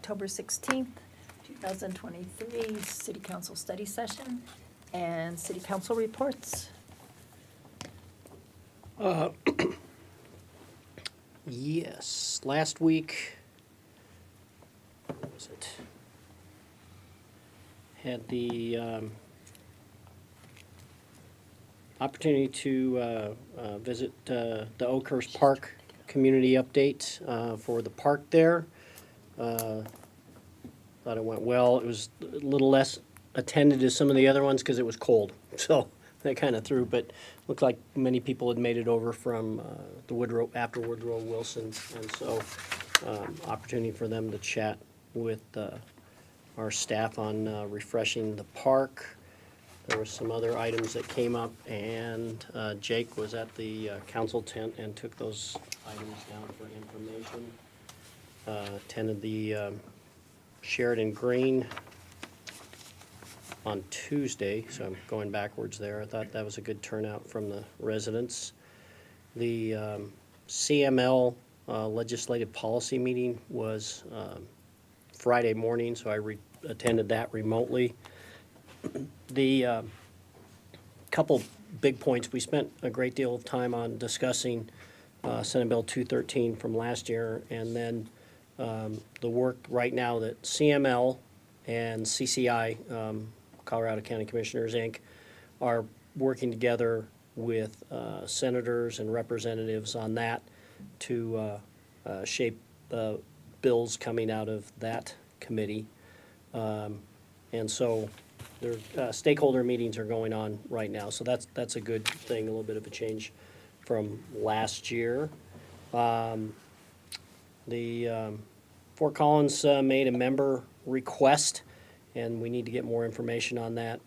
October 16th, 2023 City Council Study Session and City Council reports. Yes, last week, what was it? Had the opportunity to visit the Oakhurst Park community update for the park there. Thought it went well. It was a little less attended as some of the other ones because it was cold, so that kind of threw. But looked like many people had made it over from the Woodrow after Woodrow Wilson, and so opportunity for them to chat with our staff on refreshing the park. There were some other items that came up, and Jake was at the council tent and took those items down for information. Attended the Sheridan Green on Tuesday, so I'm going backwards there. I thought that was a good turnout from the residents. The CML legislative policy meeting was Friday morning, so I attended that remotely. The couple big points, we spent a great deal of time on discussing Senate Bill 213 from last year, and then the work right now that CML and CCI, Colorado County Commissioners, Inc., are working together with senators and representatives on that to shape bills coming out of that committee. And so their stakeholder meetings are going on right now, so that's a good thing, a little bit of a change from last year. The Fort Collins made a member request, and we need to get more information on that.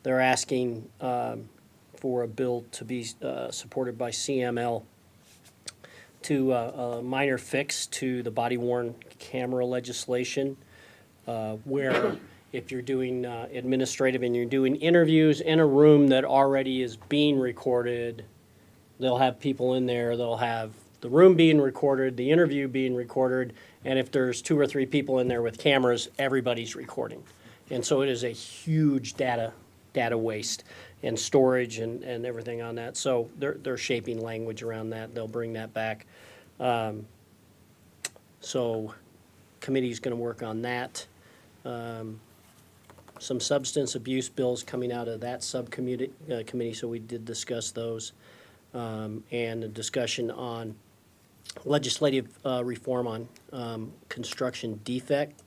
They're asking for a bill to be supported by CML to a minor fix to the body-worn camera legislation, where if you're doing administrative and you're doing interviews in a room that already is being recorded, they'll have people in there, they'll have the room being recorded, the interview being recorded, and if there's 2 or 3 people in there with cameras, everybody's recording. And so it is a huge data waste and storage and everything on that. So they're shaping language around that. They'll bring that back. So committee's going to work on that. Some substance abuse bills coming out of that subcommittee, committee, so we did discuss those. And a discussion on legislative reform on construction defect,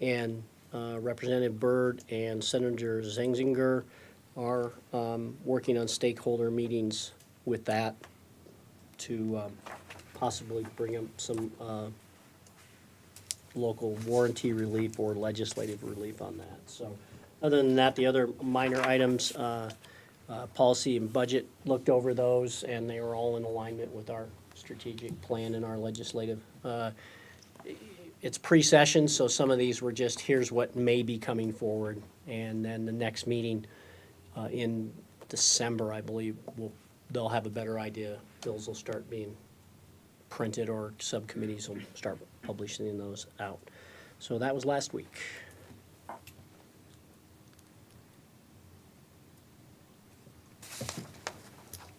and Representative Byrd and Senator Zenzinger are working on stakeholder meetings with that to possibly bring up some local warranty relief or legislative relief on that. So other than that, the other minor items, policy and budget, looked over those, and they were all in alignment with our strategic plan and our legislative. It's pre-session, so some of these were just, here's what may be coming forward. And then the next meeting in December, I believe, they'll have a better idea. Bills will start being printed, or subcommittees will start publishing those out. So that was last week.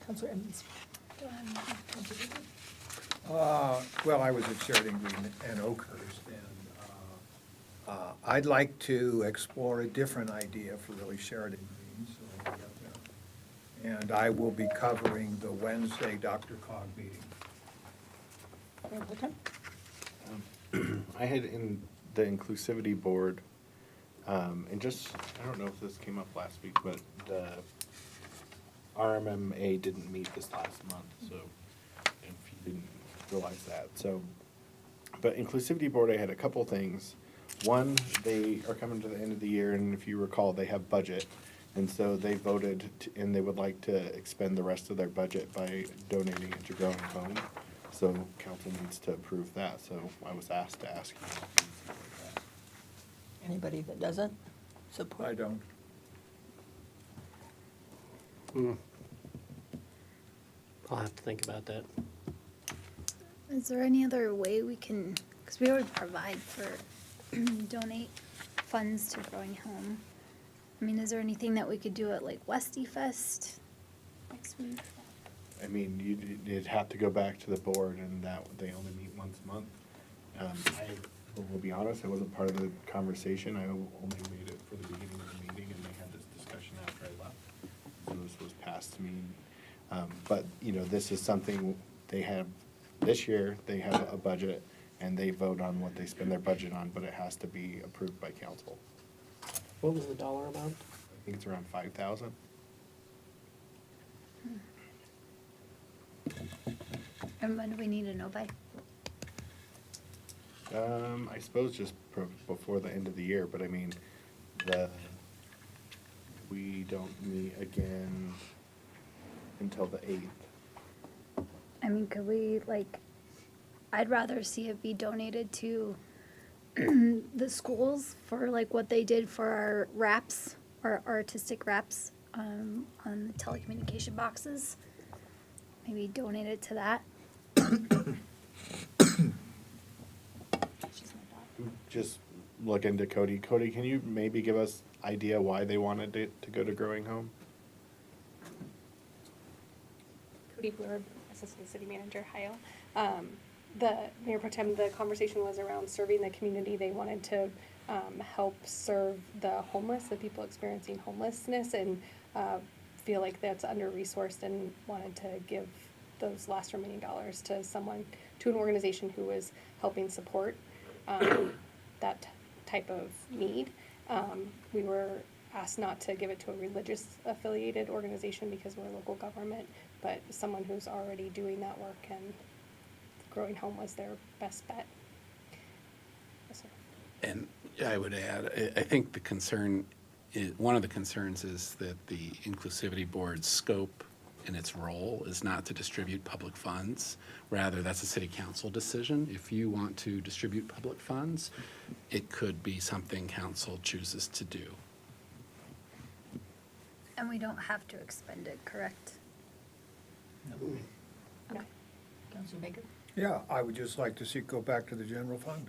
Councilor Evans. Well, I was at Sheridan Green and Oakhurst, and I'd like to explore a different idea for really Sheridan Green, so we'll get there. And I will be covering the Wednesday Dr. Cog meeting. I had in the inclusivity board, and just, I don't know if this came up last week, but the RMMA didn't meet this last month, so if you didn't realize that. So, but inclusivity board, I had a couple things. One, they are coming to the end of the year, and if you recall, they have budget. And so they voted, and they would like to expend the rest of their budget by donating it to Growing Cone. So council needs to approve that, so I was asked to ask you. Anybody that doesn't support? I don't. I'll have to think about that. Is there any other way we can, because we already provide for donate funds to Growing Home. I mean, is there anything that we could do at like Westy Fest next week? I mean, you'd have to go back to the board, and that, they only meet once a month. I will be honest, I wasn't part of the conversation, I only made it for the beginning of the meeting, and they had this discussion after I left. So this was passed to me. But, you know, this is something they have, this year, they have a budget, and they vote on what they spend their budget on, but it has to be approved by council. What was the dollar amount? I think it's around 5,000. And when do we need to know by? I suppose just before the end of the year, but I mean, we don't meet again until the 8th. I mean, could we, like, I'd rather see it be donated to the schools for like what they did for our wraps, our artistic wraps, on the telecommunication boxes. Maybe donate it to that. Just look into Cody. Cody, can you maybe give us idea why they wanted it to go to Growing Home? Cody Blurb, Assistant City Manager, Ohio. The Mayor Pro Tem, the conversation was around serving the community. They wanted to help serve the homeless, the people experiencing homelessness, and feel like that's under-resourced, and wanted to give those last remaining dollars to someone, to an organization who was helping support that type of need. We were asked not to give it to a religious affiliated organization because we're a local government, but someone who's already doing that work, and Growing Home was their best bet. Yes, sir. And I would add, I think the concern, one of the concerns is that the Inclusivity Board's scope and its role is not to distribute public funds. Rather, that's a city council decision. If you want to distribute public funds, it could be something council chooses to do. And we don't have to expend it, correct? Okay. Councilor Baker? Yeah, I would just like to see it go back to the general fund.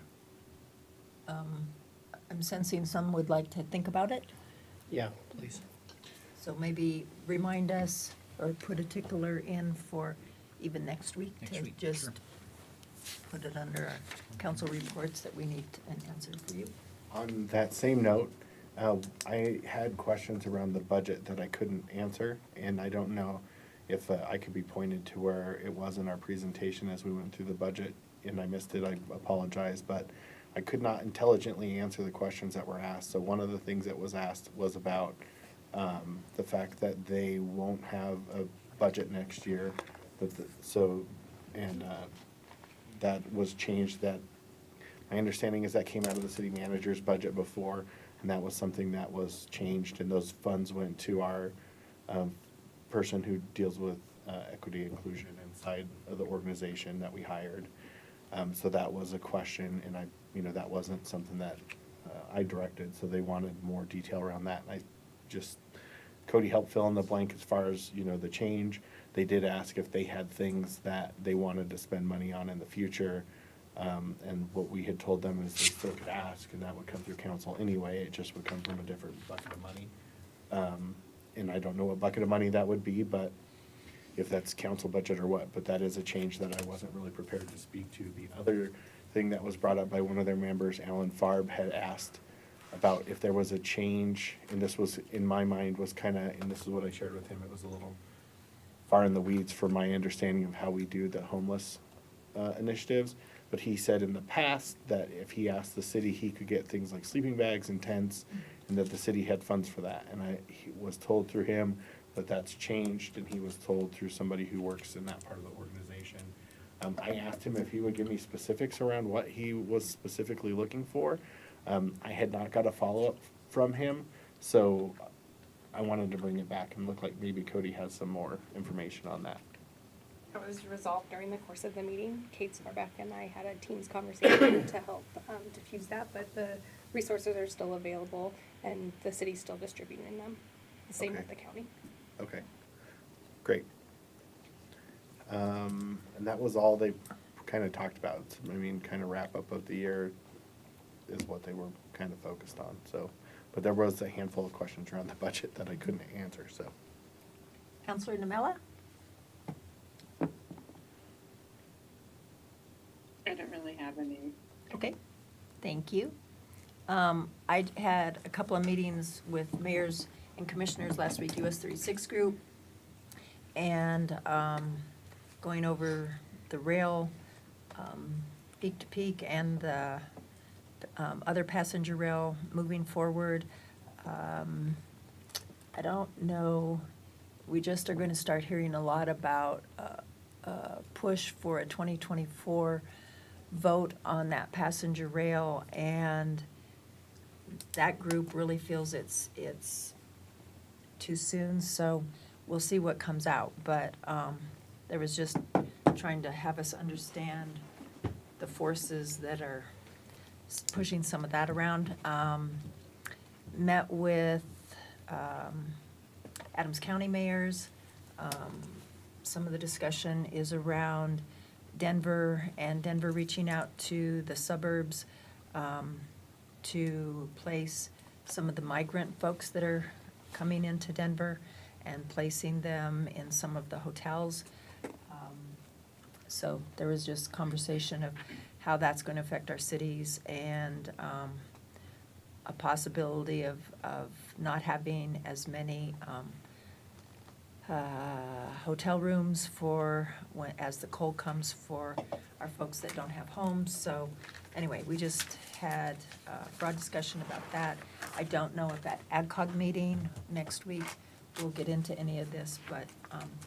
I'm sensing some would like to think about it, Yeah, please. so maybe remind us or put a tickler in for even next week to just put it under our council reports that we need an answer for you. On that same note, I had questions around the budget that I couldn't answer, and I don't know if I could be pointed to where it was in our presentation as we went through the budget, and I missed it, I apologize, but I could not intelligently answer the questions that were asked. So one of the things that was asked was about the fact that they won't have a budget next year, that was changed. That my understanding is that came out of the city manager's budget before, and that was something that was changed, and those funds went to our person who deals with equity inclusion inside of the organization that we hired. So that was a question, and that wasn't something that I directed, so they wanted more detail around that. And Cody helped fill in the blank as far as, the change. They did ask if they had things that they wanted to spend money on in the future. And what we had told them is they still could ask, and that would come through council anyway. It just would come from a different bucket of money. And I don't know what bucket of money that would be, but if that's council budget or what, but that is a change that I wasn't really prepared to speak to. The other thing that was brought up by one of their members, Alan Farb, had asked about if there was a change, and this was, in my mind, was kind of, and this is what I shared with him, it was a little far in the weeds for my understanding of how we do the homeless initiatives. But he said in the past that if he asked the city, he could get things like sleeping bags and tents, and that the city had funds for that. And he was told through him that that's changed, and he was told through somebody who works in that part of the organization. I asked him if he would give me specifics around what he was specifically looking for. I had not got a follow-up from him, so I wanted to bring it back and look like maybe Cody has some more information on that. It was resolved during the course of the meeting. Kate Sparbeck and I had a Teams conversation to help diffuse that, but the resources are still available, and the city's still distributing them. The same with the county. Okay, great. And that was all they kind of talked about. I mean, kind of wrap up of the year. is what they were kind of focused on, so. But there was a handful of questions around the budget that I couldn't answer, so. Counselor Namella? I don't really have any. Okay, thank you. I had a couple of meetings with mayors and commissioners last week, US 36 group, and going over the rail, peak to peak, and the other passenger rail moving forward. I don't know, we just are going to start hearing a lot about push for a 2024 vote on that passenger rail, and that group really feels it's too soon, so we'll see what comes out. But there was just trying to have us understand the forces that are pushing some of that around. Met with Adams County mayors. Some of the discussion is around Denver and Denver reaching out to the suburbs to place some of the migrant folks that are coming into Denver and placing them in some of the hotels. So there was just conversation of how that's going to affect our cities, and a possibility of not having as many hotel rooms for as the cold comes for our folks that don't have homes. So anyway, we just had a broad discussion about that. I don't know if that AdCog meeting next week will get into any of this, but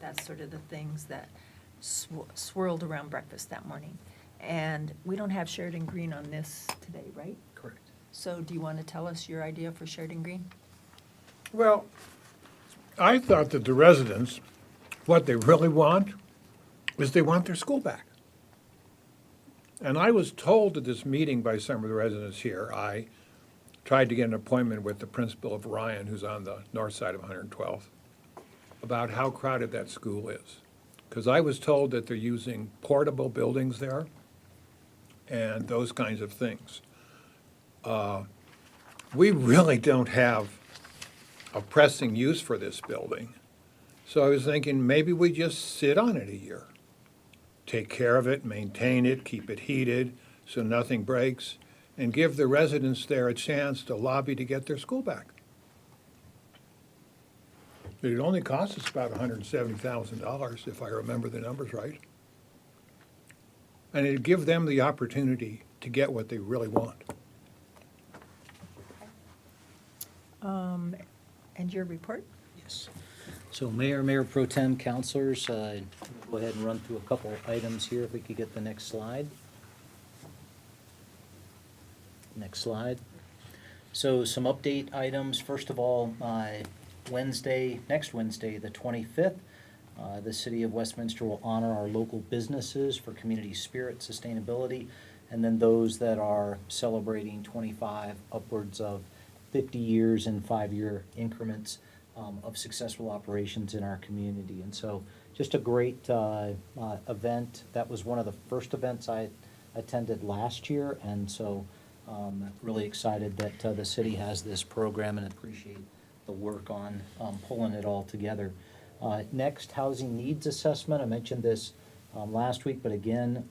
that's sort of the things that swirled around breakfast that morning. And we don't have Sheridan Green on this today, right? Correct. So do you want to tell us your idea for Sheridan Green? Well, I thought that the residents, what they really want is they want their school back. And I was told at this meeting by some of the residents here, I tried to get an appointment with the principal of Ryan, who's on the north side of 112th, about how crowded that school is. Because I was told that they're using portable buildings there and those kinds of things. We really don't have a pressing use for this building. So I was thinking, maybe we just sit on it a year. Take care of it, maintain it, keep it heated so nothing breaks, and give the residents there a chance to lobby to get their school back. It only costs us about $170,000, if I remember the numbers right. And it'd give them the opportunity to get what they really want. And your report? Yes. So Mayor, Mayor Pro Tem, councilors, go ahead and run through a couple of items here. If we could get the next slide. Next slide. So some update items. First of all, next Wednesday, the 25th, the City of Westminster will honor our local businesses for community spirit, sustainability, and then those that are celebrating 25 upwards of 50 years in 5-year increments of successful operations in our community. And so just a great event. That was one of the first events I attended last year, and so really excited that the city has this program and appreciate the work on pulling it all together. Next, housing needs assessment. I mentioned this last week, but again,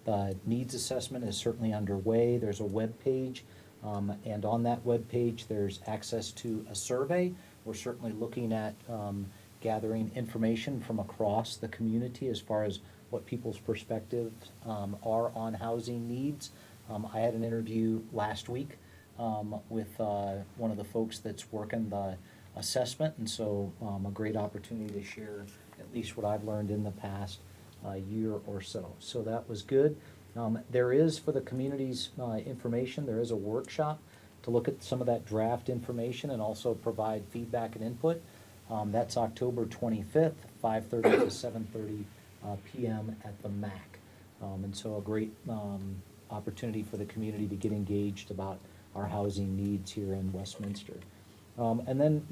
the needs assessment is certainly underway. There's a web page, and on that web page, there's access to a survey. We're certainly looking at gathering information from across the community as far as what people's perspectives are on housing needs. I had an interview last week with one of the folks that's working the assessment, and so a great opportunity to share at least what I've learned in the past year or so. So that was good. There is, for the community's information, there is a workshop to look at some of that draft information and also provide feedback and input. That's October 25th, 5:30 to 7:30 p.m. at the MAC. And so a great opportunity for the community to get engaged about our housing needs here in Westminster. And then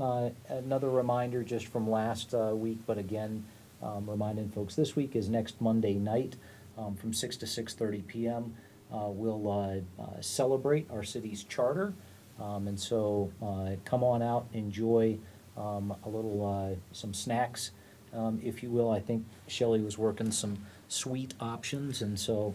another reminder just from last week, but again, reminding folks this week is next Monday night from 6 to 6:30 p.m. will celebrate our city's charter. And so come on out, enjoy a little, some snacks, if you will. I think Shelley was working some sweet options, and so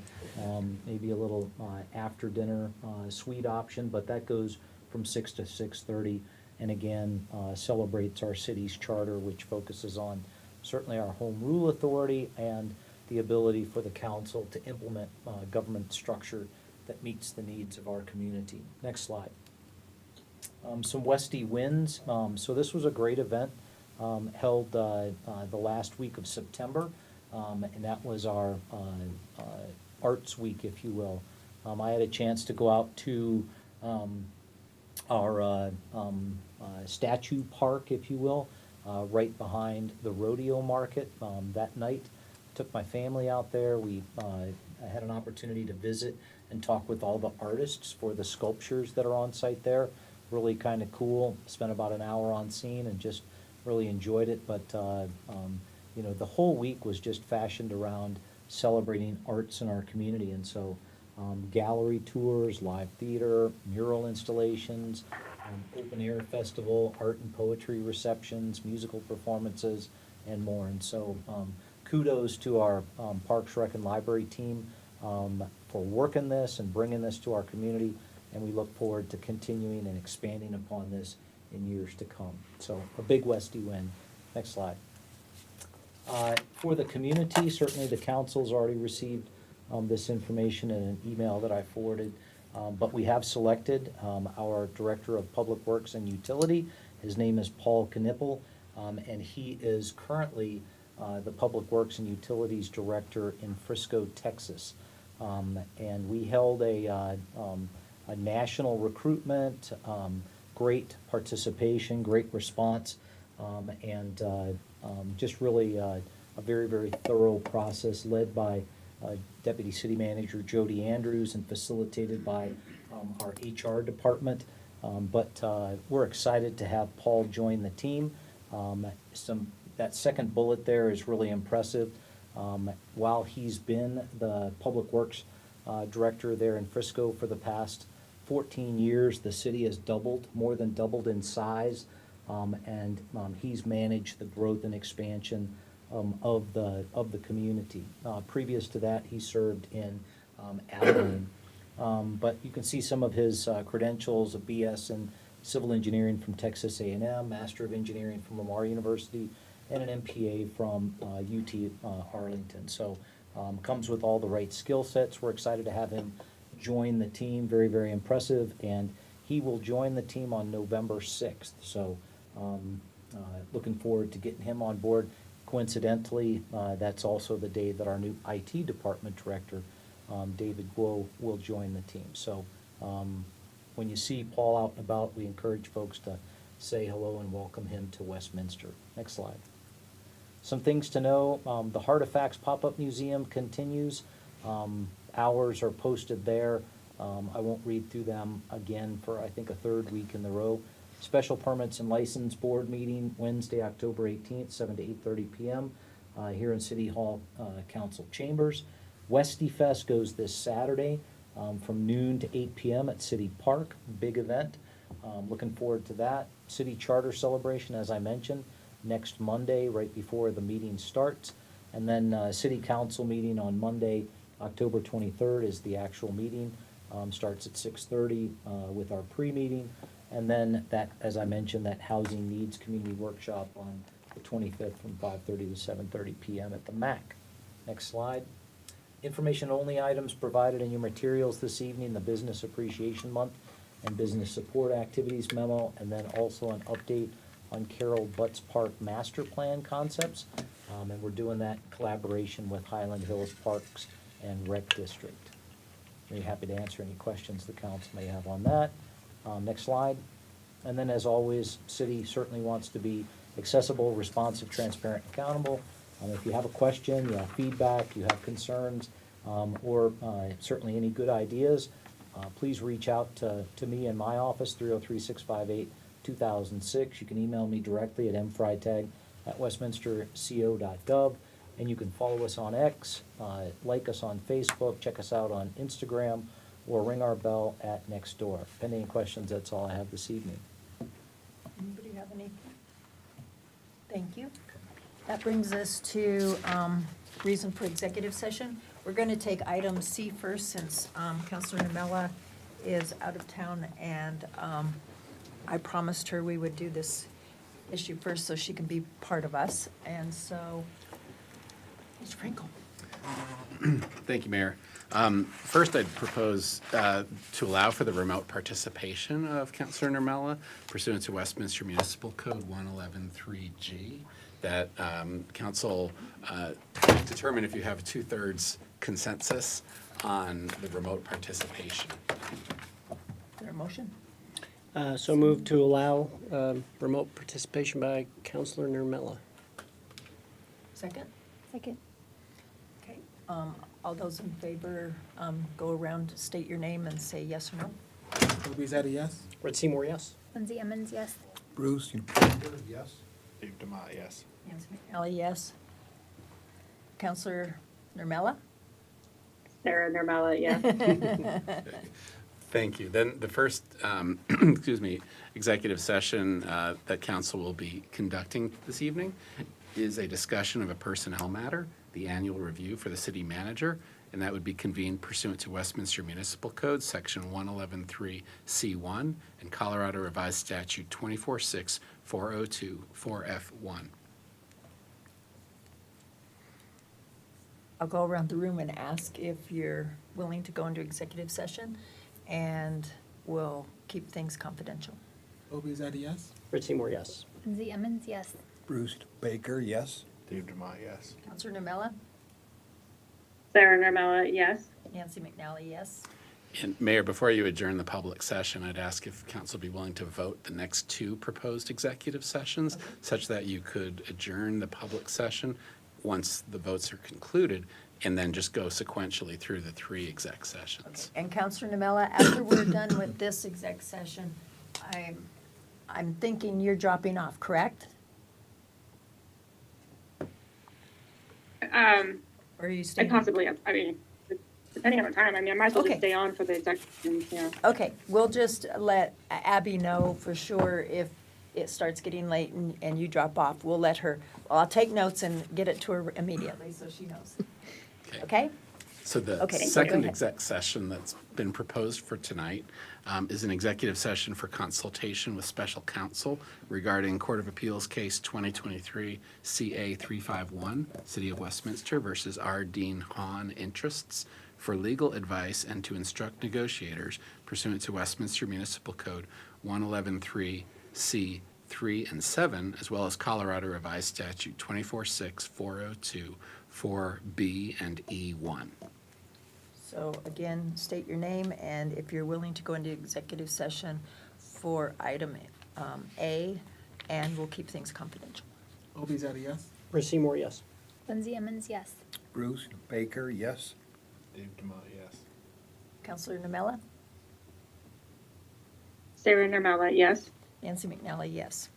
maybe a little after dinner sweet option, but that goes from 6 to 6:30. And again, celebrates our city's charter, which focuses on certainly our home rule authority and the ability for the council to implement government structure that meets the needs of our community. Next slide. Some Westy wins. So this was a great event held the last week of September, and that was our Arts Week, if you will. I had a chance to go out to our statue park, if you will, right behind the rodeo market that night. Took my family out there. I had an opportunity to visit and talk with all the artists for the sculptures that are on site there. Really kind of cool. Spent about an hour on scene and just really enjoyed it. But you know, the whole week was just fashioned around celebrating arts in our community, and so gallery tours, live theater, mural installations, open air festival, art and poetry receptions, musical performances, and more. And so kudos to our Parks Rec and Library team for working this and bringing this to our community, and we look forward to continuing and expanding upon this in years to come. So a big Westy win. Next slide. For the community, certainly the council's already received this information in an email that I forwarded, but we have selected our Director of Public Works and Utility. His name is Paul Knippel, and he is currently the Public Works and Utilities Director in Frisco, Texas. And we held a national recruitment, great participation, great response, and just really a very, very thorough process led by Deputy City Manager Jody Andrews and facilitated by our HR department. But we're excited to have Paul join the team. That second bullet there is really impressive. While he's been the Public Works Director there in Frisco for the past 14 years, the city has more than doubled in size, and he's managed the growth and expansion of the community. Previous to that, he served in Abilene. But you can see some of his credentials: a BS in Civil Engineering from Texas A&M, Master of Engineering from Lamar University, and an MPA from UT Arlington. So comes with all the right skill sets. We're excited to have him join the team. Very, very impressive. And he will join the team on November 6th. So looking forward to getting him on board. Coincidentally, that's also the day that our new IT department director, David Guo, will join the team. So when you see Paul out and about, we encourage folks to say hello and welcome him to Westminster. Next slide. Some things to know: the Heartifacts Pop-Up Museum continues. Hours are posted there. I won't read through them again for, I think, a third week in a row. Special Permits and License Board meeting Wednesday, October 18th, 7 to 8:30 p.m. Here in City Hall Council Chambers. Westy Fest goes this Saturday from noon to 8 p.m. at City Park. Big event. Looking forward to that. City Charter Celebration, as I mentioned, next Monday right before the meeting starts. And then City Council meeting on Monday, October 23rd is the actual meeting. Starts at 6:30 with our pre-meeting. And then that, as I mentioned, that Housing Needs Community Workshop on the 25th from 5:30 to 7:30 p.m. at the MAC. Next slide. Information-only items provided in your materials this evening: the Business Appreciation Month and Business Support Activities memo, and then also an update on Carroll Butts Park Master Plan concepts. And we're doing that in collaboration with Highland Hills Parks and Rec District. Very happy to answer any questions the council may have on that. Next slide. And then, as always, city certainly wants to be accessible, responsive, transparent, accountable. If you have a question, you have feedback, you have concerns, or certainly any good ideas, please reach out to me in my office, 303-658-2006. You can email me directly at mfreitag@westminsterco.gov. And you can follow us on X, like us on Facebook, check us out on Instagram, or ring our bell at next door. Pending questions, that's all I have this evening. Anybody have any? Thank you. That brings us to reason for executive session. We're going to take item C first, since Counselor Namella is out of town, and I promised her we would do this issue first so she can be part of us. And so, Mr. Frankel. Thank you, Mayor. First, I'd propose to allow for the remote participation of Councilor Nermella pursuant to Westminster Municipal Code 111.3G, that council determine if you have 2/3 consensus on the remote participation. Is there a motion? So move to allow remote participation by Counselor Nermella. Second? Second. Okay. All those in favor, go around, state your name and say yes or no. Toby, is that a yes? Red Seymour, yes? Lindsay Emmons, yes. Bruce, Baker, yes? Dave Demott, yes. Nancy McNally, yes. Counselor Nermella? Sarah Nermella, yes. Thank you. Then the first, excuse me, executive session that council will be conducting this evening is a discussion of a personnel matter, the annual review for the city manager, and that would be convened pursuant to Westminster Municipal Code, Section 111.3C1, and Colorado Revised Statute 246402, 4F1. I'll go around the room and ask if you're willing to go into executive session, and we'll keep things confidential. Toby, is that a yes? Red Seymour, yes? Lindsay Emmons, yes. Bruce Baker, yes? Dave Demott, yes. Counselor Nermella? Sarah Nermella, yes. Nancy McNally, yes. And Mayor, before you adjourn the public session, I'd ask if council be willing to vote the next 2 proposed executive sessions, such that you could adjourn the public session once the votes are concluded, and then just go sequentially through the 3 exec sessions. And Counselor Namella, after we're done with this exec session, I'm thinking you're dropping off, correct? Or are you I staying? possibly, I mean, depending on the time, I mean, I might as well Okay. just stay on for the executive, yeah. Okay, we'll just let Abby know for sure if it starts getting late and you drop off. We'll let her, well, I'll take notes and get it to her immediately so she knows. Okay? So the Okay, go second ahead. exec session that's been proposed for tonight is an executive session for consultation with special counsel regarding Court of Appeals Case 2023 CA 351, City of Westminster versus R. Dean Hahn Interests, for legal advice and to instruct negotiators pursuant to Westminster Municipal Code 111.3C 3 and 7, as well as Colorado Revised Statute 246402, 4B and E1. So again, state your name and if you're willing to go into executive session for item A, and we'll keep things confidential. Toby, is that a yes? Red Seymour, yes? Lindsay Emmons, yes. Bruce Baker, yes? Dave Demott, yes. Counselor Namella? Sarah Nermella, yes. Nancy McNally, yes.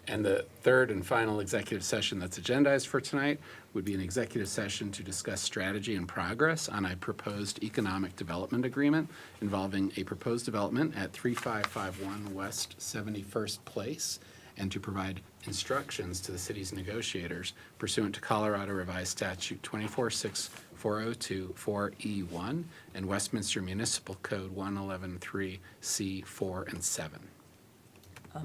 And the third and final executive session that's agendized for tonight would be an executive session to discuss strategy and progress on a proposed economic development agreement involving a proposed development at 3551 West 71st Place, and to provide instructions to the city's negotiators pursuant to Colorado Revised Statute 246402, 4E1, and Westminster Municipal Code 111.3C 4 and 7.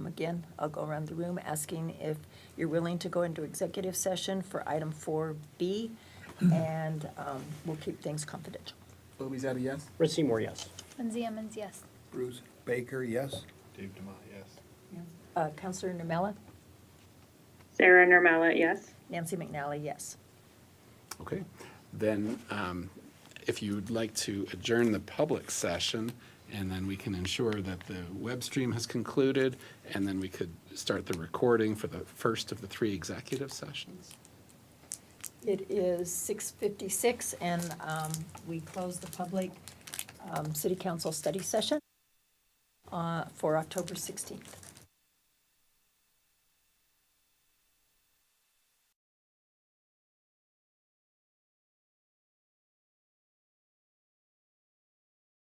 Again, I'll go around the room asking if you're willing to go into executive session for item 4B, and we'll keep things confidential. Toby, is that a yes? Red Seymour, yes? Lindsay Emmons, yes. Bruce Baker, yes? Dave Demott, yes. Counselor Namella? Sarah Nermella, yes. Nancy McNally, yes. Okay, then if you'd like to adjourn the public session, and then we can ensure that the web stream has concluded, and then we could start the recording for the first of the 3 executive sessions. It is 6:56, and we close the public city council study session for October 16th.